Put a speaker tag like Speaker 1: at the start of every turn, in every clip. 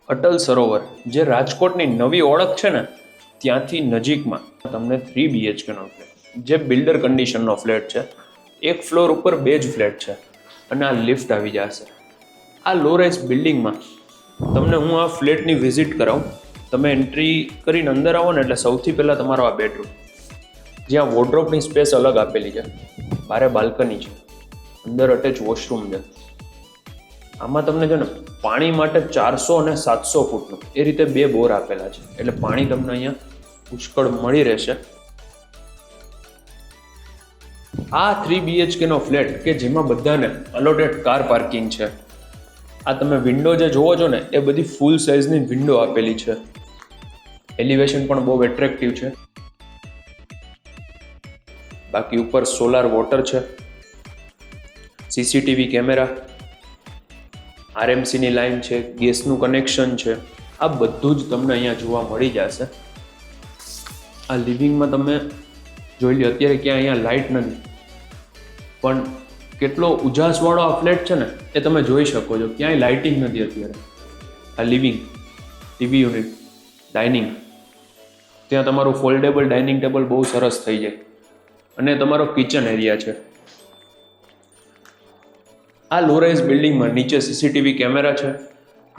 Speaker 1: અટલ સરોવર જે રાજકોટની નવી ઓળખ છે ને, ત્યાંથી નજીકમાં તમને 3 BHK નો ફ્લેટ, જે બિલ્ડર કન્ડિશનનો ફ્લેટ છે. એક ફ્લોર ઉપર 2 જ ફ્લેટ છે અને આ લિફ્ટ આવી જશે. આ લો રાઇઝ બિલ્ડિંગમાં તમને હું આ ફ્લેટની વિઝિટ કરાવું. તમે એન્ટ્રી કરીને અંદર આવો ને એટલે સૌથી પહેલાં તમારો આ બેડરૂમ, જ્યાં વોર્ડરોબની સ્પેસ અલગ આપેલી છે, બારે બાલ્કની છે, અંદર અટેચ વોશરૂમ છે. આમાં તમને છે ને પાણી માટે 400 અને 700 ફૂટનું એ રીતે 2 બોર આપેલા છે, એટલે પાણી તમને અહીંયા પુષ્કળ મળી રહેશે. આ 3 BHK નો ફ્લેટ કે જેમાં બધાને અલોટેડ કાર પાર્કિંગ છે. આ તમે વિન્ડો જે જોવો છો ને એ બધી ફૂલ સાઇઝની વિન્ડો આપેલી છે. એલિવેશન પણ બહુ એટ્રેક્ટિવ છે. બાકી ઉપર સોલાર વોટર છે, CCTV કેમેરા, RMC ની લાઈન છે, ગેસનું કનેક્શન છે. આ બધું જ તમને અહીંયા જોવા મળી જશે. આ લિવિંગમાં તમે જોઈ લો, અત્યારે ક્યાં અહીંયા લાઇટ નથી, પણ કેટલો ઉજાસવાળો આ ફ્લેટ છે ને એ તમે જોઈ શકો છો. ક્યાંય લાઇટિંગ નથી અત્યારે. આ લિવિંગ, ટીવી યુનિટ, ડાઇનિંગ, ત્યાં તમારું ફોલ્ડેબલ ડાઇનિંગ ટેબલ બહુ સરસ થઈ જાય, અને તમારો કિચન એરિયા છે. આ લો રાઇઝ બિલ્ડિંગમાં નીચે CCTV કેમેરા છે,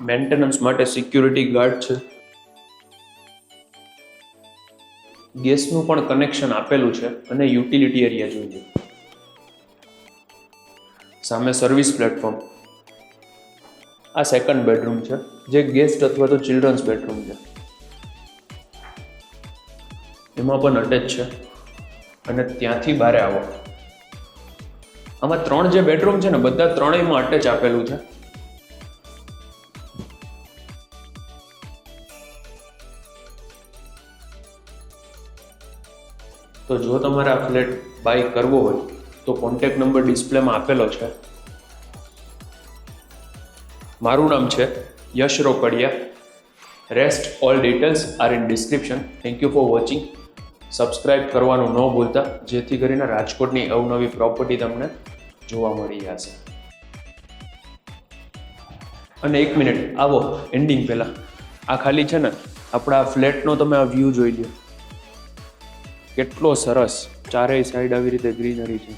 Speaker 1: મેન્ટેનન્સ માટે સિક્યુરિટી ગાર્ડ છે, ગેસનું પણ કનેક્શન આપેલું છે, અને યુટિલિટી એરિયા જોઈએ. સામે સર્વિસ પ્લેટફોર્મ. આ સેકન્ડ બેડરૂમ છે, જે ગેસ્ટ અથવા તો ચિલ્ડ્રન્સ બેડરૂમ છે. એમાં પણ અટેચ છે, અને ત્યાંથી બહાર આવો. આમાં 3 જે બેડરૂમ છે ને બધા ત્રણેયમાં અટેચ આપેલું છે. તો જો તમારે આ ફ્લેટ બાય કરવો હોય તો કોન્ટેક્ટ નંબર ડિસ્પ્લેમાં આપેલો છે. મારું નામ છે Yash Rokadiya. Rest all details are in description. Thank you for watching. Subscribe કરવાનું ન ભૂલતા, જેથી કરીને રાજકોટની અવનવી પ્રોપર્ટી તમને જોવા મળી જશે. અને 1 મિનિટ આવો એન્ડિંગ પહેલાં, આ ખાલી છે ને આપણા ફ્લેટનો તમે આ વ્યૂ જોઈ લો, કેટલો સરસ. ચારેય સાઈડ આવી રીતે ગ્રીનરી છે.